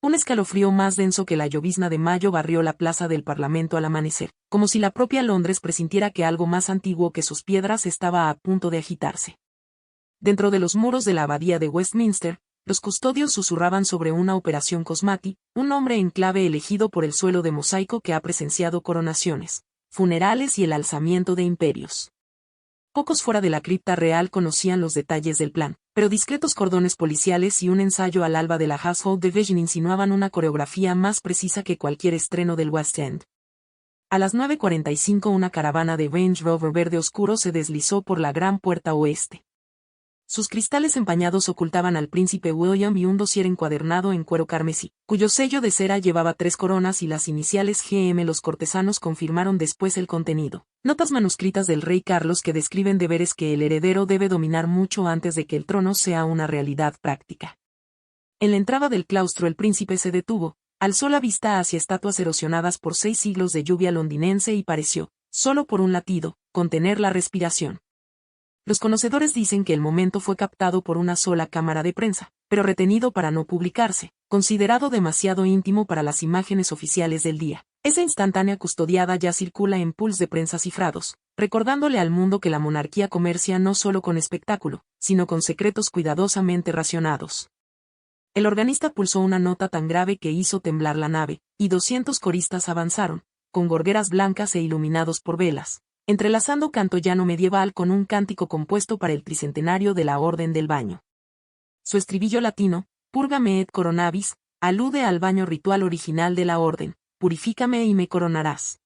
Un escalofrío más denso que la llovizna de mayo barrió la plaza del Parlamento al amanecer, como si la propia Londres presintiera que algo más antiguo que sus piedras estaba a punto de agitarse. Dentro de los muros de la abadía de Westminster, los custodios susurraban sobre una operación Cosmati, un nombre en clave elegido por el suelo de mosaico que ha presenciado coronaciones, funerales y el alzamiento de imperios. Pocos fuera de la cripta real conocían los detalles del plan, pero discretos cordones policiales y un ensayo al alba de la Household Division insinuaban una coreografía más precisa que cualquier estreno del West End. A las 9:45 una caravana de Range Rover verde oscuro se deslizó por la gran puerta oeste. Sus cristales empañados ocultaban al príncipe William y un dossier encuadernado en cuero carmesí, cuyo sello de cera llevaba 3 coronas y las iniciales GM. Los cortesanos confirmaron después el contenido. Notas manuscritas del rey Carlos que describen deberes que el heredero debe dominar mucho antes de que el trono sea una realidad práctica. En la entrada del claustro el príncipe se detuvo, alzó la vista hacia estatuas erosionadas por 6 siglos de lluvia londinense y pareció, solo por un latido, contener la respiración. Los conocedores dicen que el momento fue captado por una sola cámara de prensa, pero retenido para no publicarse, considerado demasiado íntimo para las imágenes oficiales del día. Esa instantánea custodiada ya circula en pools de prensa cifrados, recordándole al mundo que la monarquía comercia no solo con espectáculo, sino con secretos cuidadosamente racionados. El organista pulsó una nota tan grave que hizo temblar la nave, y 200 coristas avanzaron, con gorgueras blancas e iluminados por velas, entrelazando canto llano medieval con un cántico compuesto para el tricentenario de la Orden del Baño. Su estribillo latino, Purgame et coronavis, alude al baño ritual original de la Orden, purifícame y me coronarás.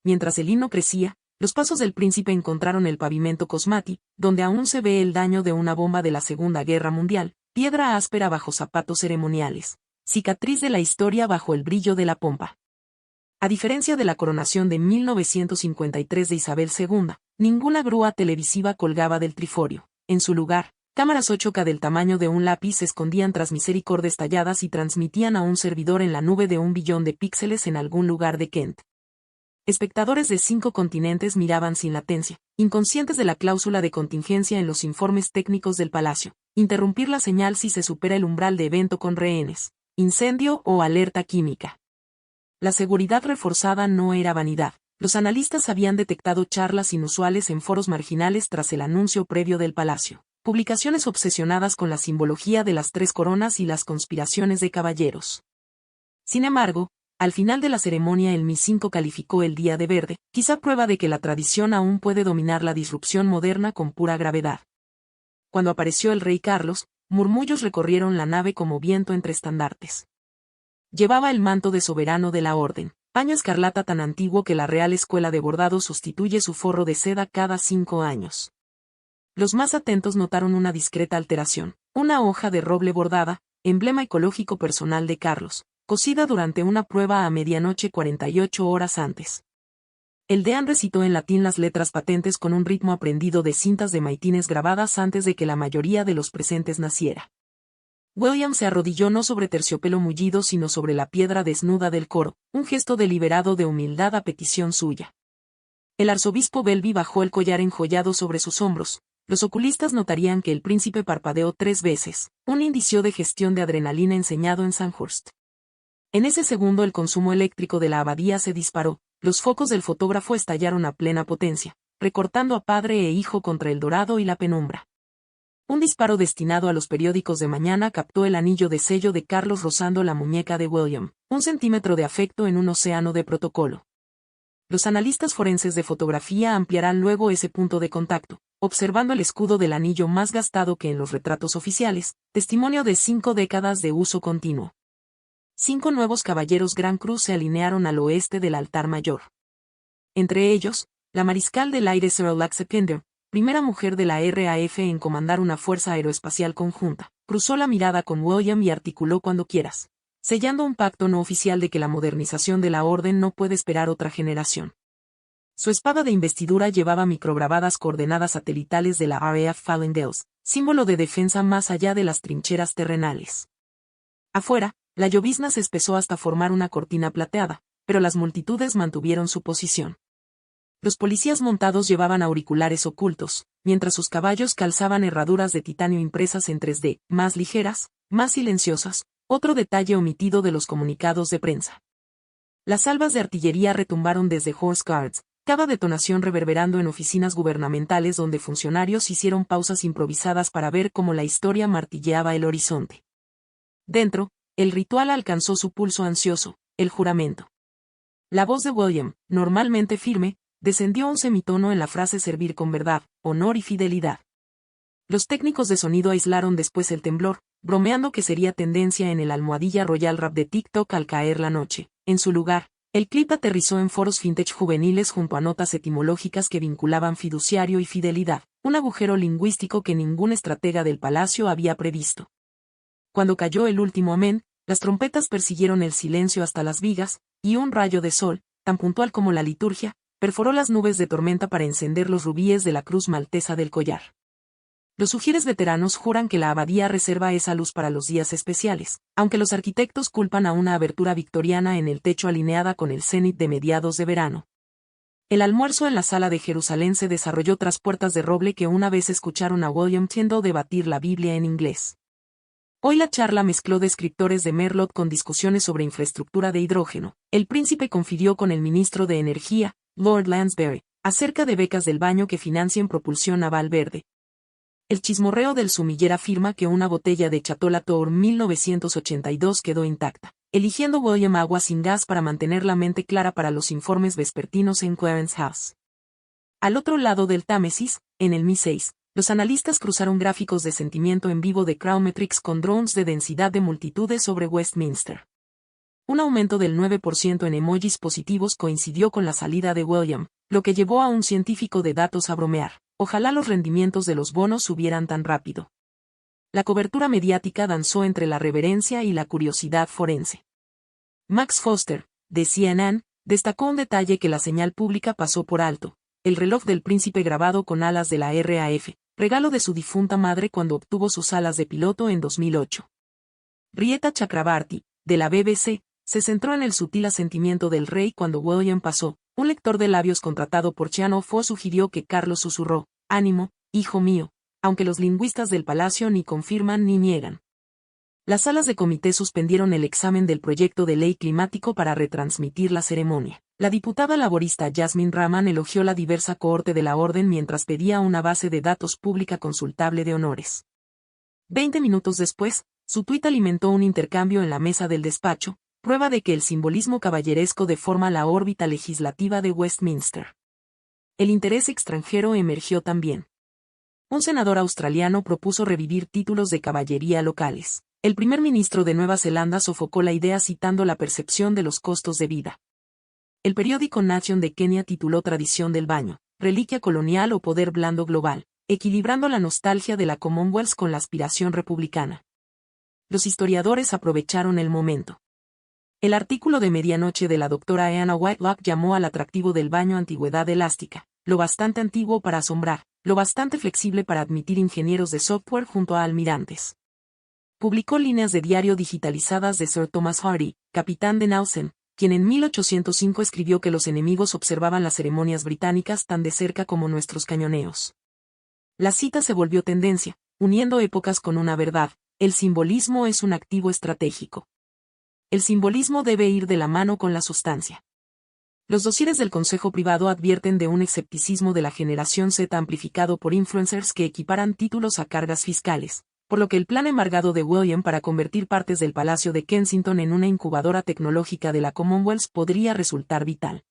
Mientras el himno crecía, los pasos del príncipe encontraron el pavimento Cosmati, donde aún se ve el daño de una bomba de la Segunda Guerra Mundial, piedra áspera bajo zapatos ceremoniales, cicatriz de la historia bajo el brillo de la pompa. A diferencia de la coronación de 1953 de Isabel II, ninguna grúa televisiva colgaba del triforio. En su lugar, cámaras 8K del tamaño de un lápiz se escondían tras misericordias talladas y transmitían a un servidor en la nube de 1 billón de píxeles en algún lugar de Kent. Espectadores de 5 continentes miraban sin latencia, inconscientes de la cláusula de contingencia en los informes técnicos del palacio, interrumpir la señal si se supera el umbral de evento con rehenes, incendio o alerta química. La seguridad reforzada no era vanidad. Los analistas habían detectado charlas inusuales en foros marginales tras el anuncio previo del palacio, publicaciones obsesionadas con la simbología de las 3 coronas y las conspiraciones de caballeros. Sin embargo, al final de la ceremonia el Mi-5 calificó el día de verde, quizá prueba de que la tradición aún puede dominar la disrupción moderna con pura gravedad. Cuando apareció el rey Carlos, murmullos recorrieron la nave como viento entre estandartes. Llevaba el manto de soberano de la orden, paño escarlata tan antiguo que la Real Escuela de Bordado sustituye su forro de seda cada 5 años. Los más atentos notaron una discreta alteración, una hoja de roble bordada, emblema ecológico personal de Carlos, cosida durante una prueba a medianoche 48 horas antes. El deán recitó en latín las letras patentes con un ritmo aprendido de cintas de maitines grabadas antes de que la mayoría de los presentes naciera. William se arrodilló no sobre terciopelo mullido sino sobre la piedra desnuda del coro, un gesto deliberado de humildad a petición suya. El arzobispo Belby bajó el collar enjollado sobre sus hombros. Los oculistas notarían que el príncipe parpadeó 3 veces, un indicio de gestión de adrenalina enseñado en Sandhurst. En ese segundo el consumo eléctrico de la abadía se disparó, los focos del fotógrafo estallaron a plena potencia, recortando a padre e hijo contra el dorado y la penumbra. Un disparo destinado a los periódicos de mañana captó el anillo de sello de Carlos rozando la muñeca de William, 1 centímetro de afecto en un océano de protocolo. Los analistas forenses de fotografía ampliarán luego ese punto de contacto, observando el escudo del anillo más gastado que en los retratos oficiales, testimonio de 5 décadas de uso continuo. 5 nuevos caballeros Gran Cruz se alinearon al oeste del altar mayor. Entre ellos, la mariscal del aire Sir Alexa Pinder, primera mujer de la RAF en comandar una fuerza aeroespacial conjunta, cruzó la mirada con William y articuló cuando quieras, sellando un pacto no oficial de que la modernización de la orden no puede esperar otra generación. Su espada de investidura llevaba micrograbadas coordenadas satelitales de la RAF Fallendales, símbolo de defensa más allá de las trincheras terrenales. Afuera, la llovizna se espesó hasta formar una cortina plateada, pero las multitudes mantuvieron su posición. Los policías montados llevaban auriculares ocultos, mientras sus caballos calzaban herraduras de titanio impresas en 3D, más ligeras, más silenciosas, Otro detalle omitido de los comunicados de prensa. Las salvas de artillería retumbaron desde Horse Guards, cada detonación reverberando en oficinas gubernamentales donde funcionarios hicieron pausas improvisadas para ver cómo la historia martilleaba el horizonte. Dentro, el ritual alcanzó su pulso ansioso, el juramento. La voz de William, normalmente firme, descendió un semitono en la frase servir con verdad, honor y fidelidad. Los técnicos de sonido aislaron después el temblor, bromeando que sería tendencia en el almohadilla royal rap de TikTok al caer la noche. En su lugar, el clip aterrizó en foros vintage juveniles junto a notas etimológicas que vinculaban fiduciario y fidelidad, un agujero lingüístico que ningún estratega del palacio había previsto. Cuando cayó el último amén, las trompetas persiguieron el silencio hasta las vigas, y un rayo de sol, tan puntual como la liturgia, perforó las nubes de tormenta para encender los rubíes de la cruz maltesa del collar. Los ujieres veteranos juran que la abadía reserva esa luz para los días especiales, aunque los arquitectos culpan a una abertura victoriana en el techo alineada con el cenit de mediados de verano. El almuerzo en la sala de Jerusalén se desarrolló tras puertas de roble que una vez escucharon a William Tyndale debatir la Biblia en inglés. Hoy la charla mezcló descriptores de Merlot con discusiones sobre infraestructura de hidrógeno. El príncipe confirió con el ministro de Energía, Lord Lansbury, acerca de becas del baño que financien propulsión naval verde. El chismorreo del sumiller afirma que una botella de Chateau Latour 1982 quedó intacta, eligiendo William agua sin gas para mantener la mente clara para los informes vespertinos en Clarence House. Al otro lado del Támesis, en el Mi-6, los analistas cruzaron gráficos de sentimiento en vivo de Crowdmetrics con drones de densidad de multitudes sobre Westminster. Un aumento del 9% en emojis positivos coincidió con la salida de William, lo que llevó a un científico de datos a bromear. Ojalá los rendimientos de los bonos subieran tan rápido. La cobertura mediática danzó entre la reverencia y la curiosidad forense. Max Foster, de CNN, destacó un detalle que la señal pública pasó por alto: el reloj del príncipe grabado con alas de la RAF, regalo de su difunta madre cuando obtuvo sus alas de piloto en 2008. Rieta Chakrabarty, de la BBC, se centró en el sutil asentimiento del rey cuando William pasó. Un lector de labios contratado por Channel 4 sugirió que Carlos susurró: «Ánimo, hijo mío», aunque los lingüistas del palacio ni confirman ni niegan. Las salas de comité suspendieron el examen del proyecto de ley climático para retransmitir la ceremonia. La diputada laborista Yasmin Rahman elogió la diversa cohorte de la orden mientras pedía una base de datos pública consultable de honores. 20 minutos después, su tuit alimentó un intercambio en la mesa del despacho, prueba de que el simbolismo caballeresco deforma la órbita legislativa de Westminster. El interés extranjero emergió también. Un senador australiano propuso revivir títulos de caballería locales. El primer ministro de Nueva Zelanda sofocó la idea citando la percepción de los costos de vida. El periódico Nation de Kenia tituló Tradición del baño, reliquia colonial o poder blando global, equilibrando la nostalgia de la Commonwealth con la aspiración republicana. Los historiadores aprovecharon el momento. El artículo de medianoche de la doctora Anna Whitelock llamó al atractivo del baño antigüedad elástica, lo bastante antiguo para asombrar, lo bastante flexible para admitir ingenieros de software junto a almirantes. Publicó líneas de diario digitalizadas de Sir Thomas Hardy, capitán de Nausen, quien en 1805 escribió que los enemigos observaban las ceremonias británicas tan de cerca como nuestros cañoneos. La cita se volvió tendencia, uniendo épocas con una verdad: el simbolismo es un activo estratégico. El simbolismo debe ir de la mano con la sustancia. Los dosieres del Consejo Privado advierten de un escepticismo de la generación Z amplificado por influencers que equiparan títulos a cargas fiscales, por lo que el plan embargado de William para convertir partes del Palacio de Kensington en una incubadora tecnológica de la Commonwealth podría resultar vital.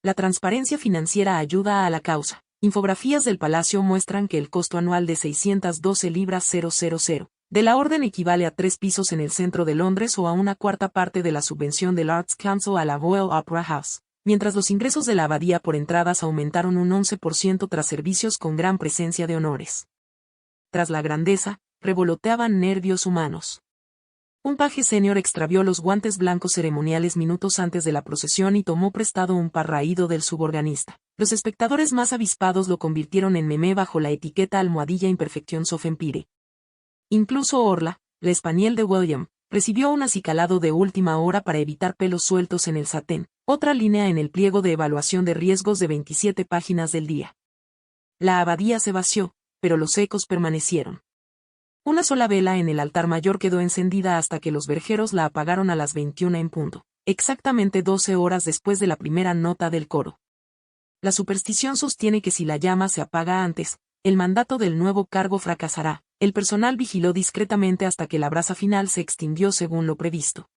La transparencia financiera ayuda a la causa. Infografías del Palacio muestran que el costo anual de 612 libras 000 de la orden equivale a 3 pisos en el centro de Londres o a una cuarta parte de la subvención del Arts Council a la Royal Opera House, mientras los ingresos de la abadía por entradas aumentaron un 11% tras servicios con gran presencia de honores. Tras la grandeza, revoloteaban nervios humanos. Un paje senior extravió los guantes blancos ceremoniales minutos antes de la procesión y tomó prestado un par raído del suborganista. Los espectadores más avispados lo convirtieron en meme bajo la etiqueta almohadilla imperfección sof empire. Incluso Orla, la spaniel de William, recibió un acicalado de última hora para evitar pelos sueltos en el satén, otra línea en el pliego de evaluación de riesgos de 27 páginas del día. La abadía se vació, pero los ecos permanecieron. Una sola vela en el altar mayor quedó encendida hasta que los verjeros la apagaron a las 21 en punto, exactamente 12 horas después de la primera nota del coro. La superstición sostiene que si la llama se apaga antes, el mandato del nuevo cargo fracasará. El personal vigiló discretamente hasta que la brasa final se extinguió según lo previsto.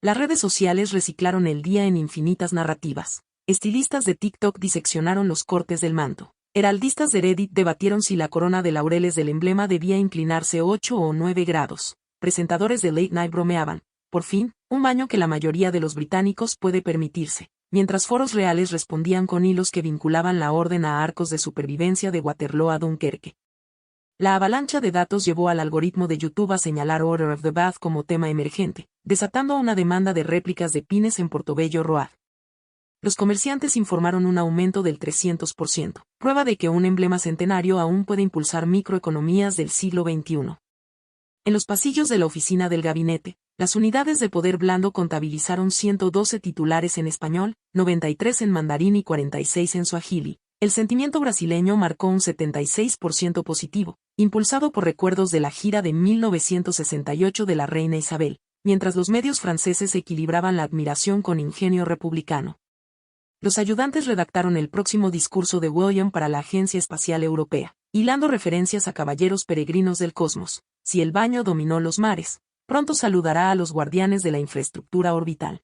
Las redes sociales reciclaron el día en infinitas narrativas. Estilistas de TikTok diseccionaron los cortes del manto. Heraldistas de Reddit debatieron si la corona de laureles del emblema debía inclinarse 8 o 9 grados. Presentadores de Late Night bromeaban, por fin, un baño que la mayoría de los británicos puede permitirse, mientras foros reales respondían con hilos que vinculaban la orden a arcos de supervivencia de Waterloo a Dunkerque. La avalancha de datos llevó al algoritmo de YouTube a señalar Order of the Bath como tema emergente, desatando una demanda de réplicas de pines en Portobello Road. Los comerciantes informaron un aumento del 300%, prueba de que un emblema centenario aún puede impulsar microeconomías del siglo XXI. En los pasillos de la oficina del gabinete, las unidades de poder blando contabilizaron 112 titulares en español, 93 en mandarín y 46 en suajili. El sentimiento brasileño marcó un 76% positivo, impulsado por recuerdos de la gira de 1968 de la reina Isabel, mientras los medios franceses equilibraban la admiración con ingenio republicano. Los ayudantes redactaron el próximo discurso de William para la Agencia Espacial Europea, hilando referencias a caballeros peregrinos del cosmos. Si el baño dominó los mares, pronto saludará a los guardianes de la infraestructura orbital.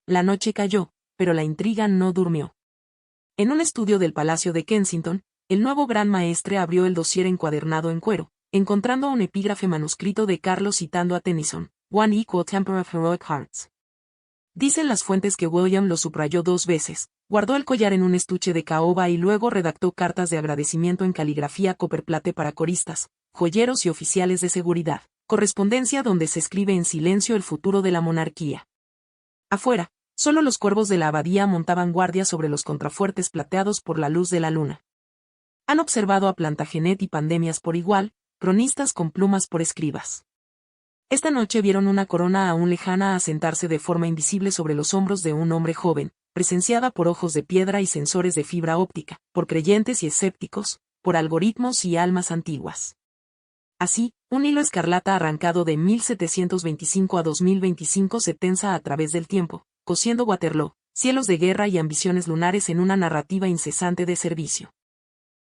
La noche cayó, pero la intriga no durmió. En un estudio del Palacio de Kensington, el nuevo Gran Maestre abrió el dossier encuadernado en cuero, encontrando un epígrafe manuscrito de Carlos citando a Tennyson, One equal temper of heroic hearts. Dicen las fuentes que William lo subrayó 2 veces, guardó el collar en un estuche de caoba y luego redactó cartas de agradecimiento en caligrafía copperplate para coristas, joyeros y oficiales de seguridad, correspondencia donde se escribe en silencio el futuro de la monarquía. Afuera, solo los cuervos de la abadía montaban guardia sobre los contrafuertes plateados por la luz de la luna. Han observado a Plantagenet y Pandemias por igual, cronistas con plumas por escribas. Esta noche vieron una corona aún lejana asentarse de forma invisible sobre los hombros de un hombre joven, presenciada por ojos de piedra y sensores de fibra óptica, por creyentes y escépticos, por algoritmos y almas antiguas. Así, un hilo escarlata arrancado de 1725 a 2025 se tensa a través del tiempo, cosiendo Waterloo, cielos de guerra y ambiciones lunares en una narrativa incesante de servicio.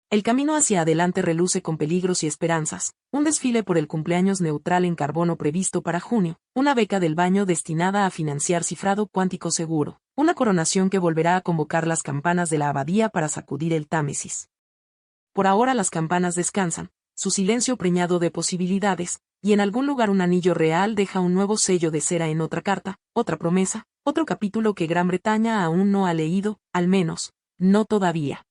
El camino hacia adelante reluce con peligros y esperanzas, un desfile por el cumpleaños neutral en carbono previsto para junio, una beca del baño destinada a financiar cifrado cuántico seguro, una coronación que volverá a convocar las campanas de la abadía para sacudir el Támesis. Por ahora las campanas descansan, su silencio preñado de posibilidades, y en algún lugar un anillo real deja un nuevo sello de cera en otra carta, otra promesa, otro capítulo que Gran Bretaña aún no ha leído, al menos, no todavía.